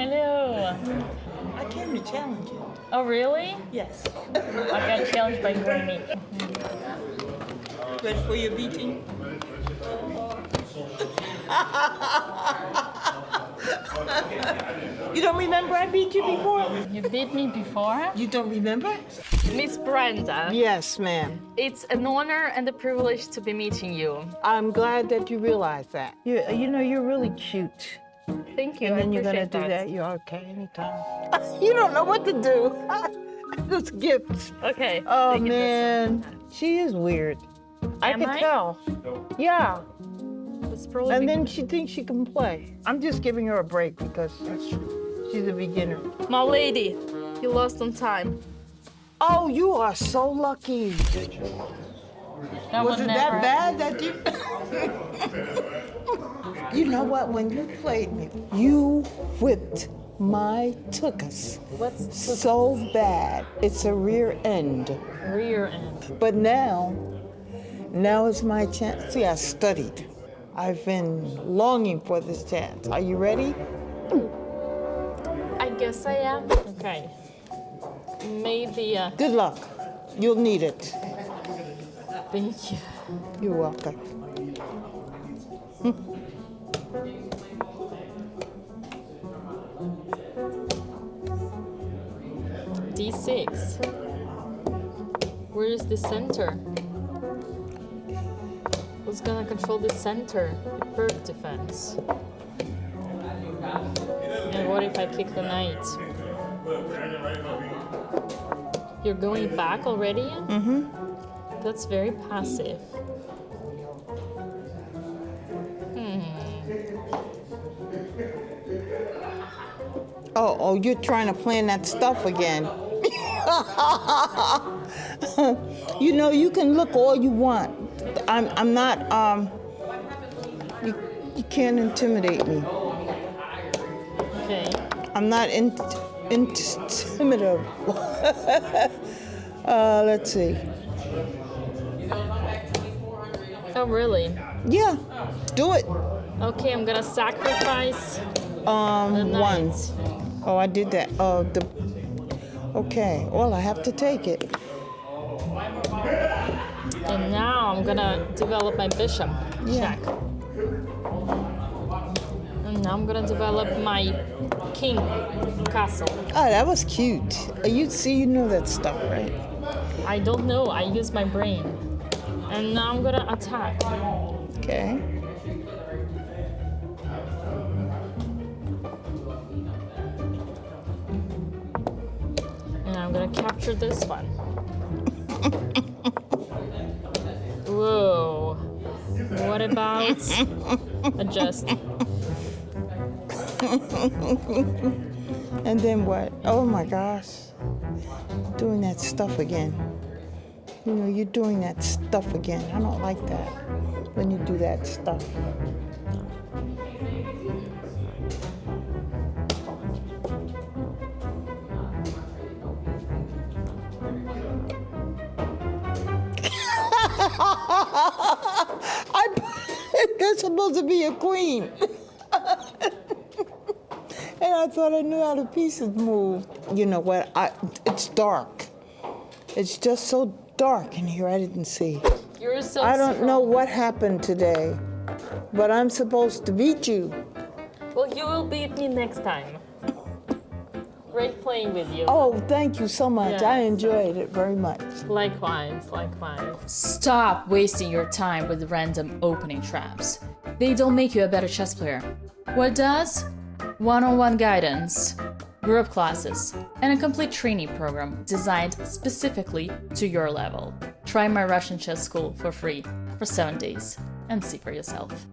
Hello. I came to challenge you. Oh, really? Yes. I got challenged by Granny. Ready for your beating? You don't remember I beat you before? You beat me before? You don't remember? Miss Brenda. Yes, ma'am. It's an honor and a privilege to be meeting you. I'm glad that you realize that. You know, you're really cute. Thank you. And then I you're gonna appreciate do that. You're okay anytime. You don't know what to do. Those gifts. Okay. Oh take it this man, she is weird. I Am can I? tell. Yeah. way. It's probably And then she thinks she can play. I'm just giving her a break because she's a beginner. My lady, you lost on time. Oh, you are so lucky. That Was would it never. that bad that you? You know what? When you played me, you whipped my tuchus What's so bad. It's a rear end. rear end? But now is my chance. See, I studied. I've been longing for this chance. Are you ready? I guess I am. Okay. Maybe. Good luck. You'll need it. Thank you. You're welcome. D6. Where is the center? Who's gonna control the center? The perk defense. And what if I kick the knight? You're going back already? Mm-hmm. That's very passive. Oh, you're trying to plan that stuff again. You know, you can look all you want. I'm not, you can't intimidate me. Okay. I'm not intimidative. Let's see. Oh, really? Yeah, do it. Okay, I'm gonna sacrifice the One. knight. Oh, I did that. Okay, well, I have to take it. And now I'm gonna develop my bishop. Yeah. Check. And now I'm gonna develop my king castle. Oh, that was cute. You know that stuff, right? I don't know, I use my brain. And now I'm gonna attack. Okay. And I'm gonna capture this one. Whoa. What about adjust? And then what? Oh my gosh. Doing that stuff again. You know, you're doing that stuff again. I don't like that when you do that stuff. That's supposed to be a queen. And I thought I knew how the pieces moved. You know what? It's dark. It's just so dark in here. I didn't see. You're so I don't know strong. what happened today, but I'm supposed to beat you. Well, you will beat me next time. Great playing with you. Oh, thank you so much. Yes. I enjoyed it very much. Likewise, likewise. Stop wasting your time with random opening traps. They don't make you a better chess player. What does? One-on-one guidance, group classes, and a complete training program designed specifically to your level. Try my Russian chess school for free for 7 days and see for yourself.